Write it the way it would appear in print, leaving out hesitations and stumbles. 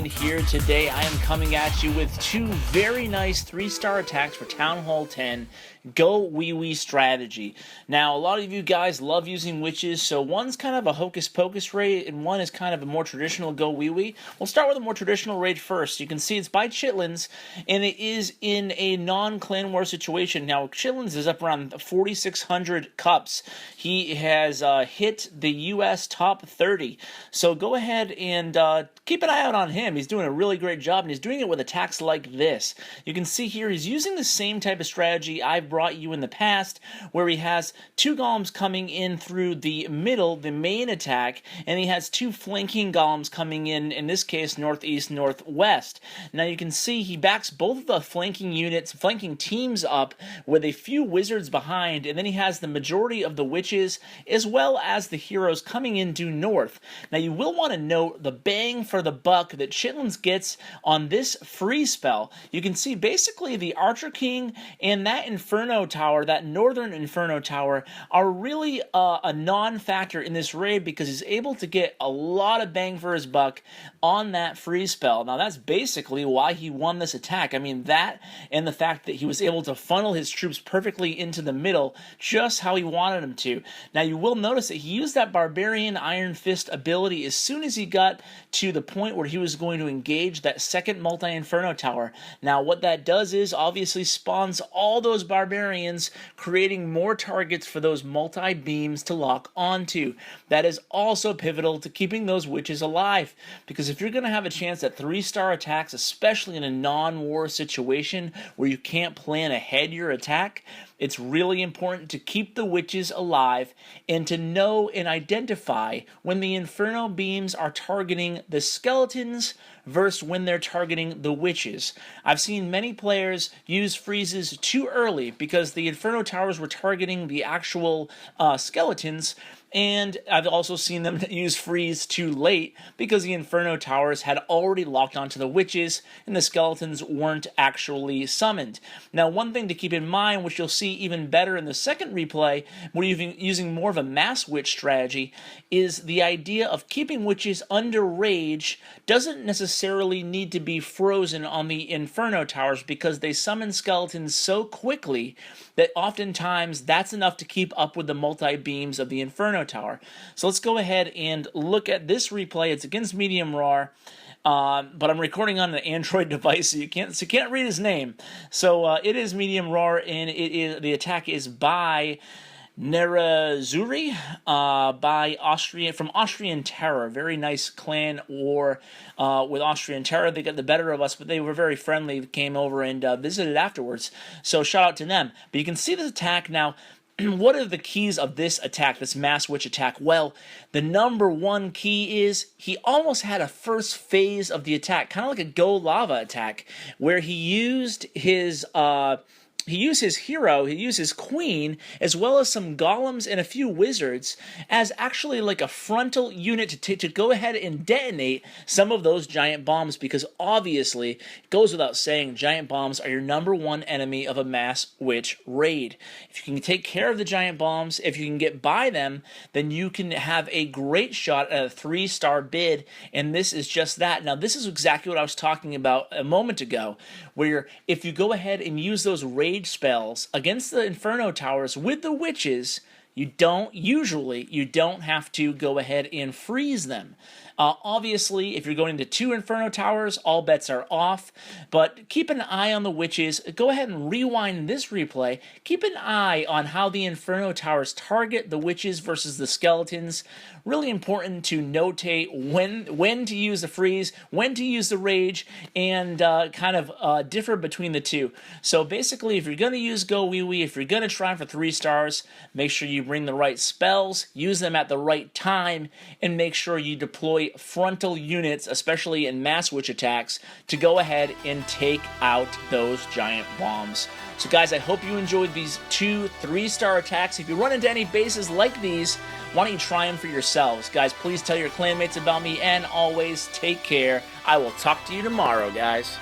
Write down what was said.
here. Today I am coming at you with two very nice 3-star attacks for Town Hall 10 GoWiWi strategy. Now, a lot of you guys love using witches, so one's kind of a Hocus Pocus raid and one is kind of a more traditional GoWiWi. We'll start with a more traditional raid first. You can see it's by Chitlins, and it is in a non-clan war situation. Now, Chitlins is up around 4,600 cups. He has hit the US top 30, so go ahead and keep an eye out on him. He's doing a really great job, and he's doing it with attacks like this. You can see here he's using the same type of strategy I've brought you in the past, where he has two golems coming in through the middle, the main attack, and he has two flanking golems coming in this case, northeast, northwest. Now you can see he backs both of the flanking units, flanking teams up with a few wizards behind, and then he has the majority of the witches as well as the heroes coming in due north. Now you will want to note the bang for the buck that Chitlins gets on this free spell. You can see basically the Archer King and that Inferno Tower, that Northern Inferno Tower, are really a non-factor in this raid because he's able to get a lot of bang for his buck on that free spell. Now that's basically why he won this attack. I mean, that and the fact that he was able to funnel his troops perfectly into the middle just how he wanted them to. Now you will notice that he used that Barbarian Iron Fist ability as soon as he got to the point where he was going to engage that second multi-Inferno Tower. Now what that does is obviously spawns all those barbarians, creating more targets for those multi-beams to lock onto. That is also pivotal to keeping those witches alive, because if you're going to have a chance at 3-star attacks, especially in a non-war situation where you can't plan ahead your attack, it's really important to keep the witches alive and to know and identify when the Inferno beams are targeting the skeletons versus when they're targeting the witches. I've seen many players use freezes too early because the Inferno Towers were targeting the actual skeletons, and I've also seen them use freeze too late because the Inferno Towers had already locked onto the witches and the skeletons weren't actually summoned. Now, one thing to keep in mind, which you'll see even better in the second replay, where you're using more of a mass witch strategy, is the idea of keeping witches under rage doesn't necessarily need to be frozen on the Inferno Towers because they summon skeletons so quickly that oftentimes that's enough to keep up with the multi-beams of the Inferno Tower. So let's go ahead and look at this replay. It's against Medium Raw, but I'm recording on an Android device, so you can't read his name. So it is Medium Raw, and the attack is by Nerazuri, from Austrian Terror. Very nice clan war with Austrian Terror. They got the better of us, but they were very friendly. They came over and visited afterwards. So shout out to them. But you can see this attack now. What are the keys of this attack, this mass witch attack? Well, the number one key is he almost had a first phase of the attack, kind of like a Go Lava attack, where he used his hero, he used his queen, as well as some golems and a few wizards as actually like a frontal unit to go ahead and detonate some of those giant bombs, because obviously, it goes without saying, giant bombs are your number one enemy of a mass witch raid. If you can take care of the giant bombs, if you can get by them, then you can have a great shot at a 3-star bid, and this is just that. Now, this is exactly what I was talking about a moment ago, where if you go ahead and use those rage spells against the Inferno Towers with the witches, you don't have to go ahead and freeze them. Obviously, if you're going into 2 Inferno Towers, all bets are off, but keep an eye on the witches. Go ahead and rewind this replay. Keep an eye on how the Inferno Towers target the witches versus the skeletons. Really important to notate when to use the freeze, when to use the rage, and kind of differ between the two. So basically, if you're going to use GoWiWi, if you're going to try for 3 stars, make sure you bring the right spells, use them at the right time, and make sure you deploy frontal units, especially in mass witch attacks, to go ahead and take out those giant bombs. So guys, I hope you enjoyed these 2 3-star attacks. If you run into any bases like these, why don't you try them for yourselves? Guys, please tell your clanmates about me, and always take care. I will talk to you tomorrow, guys.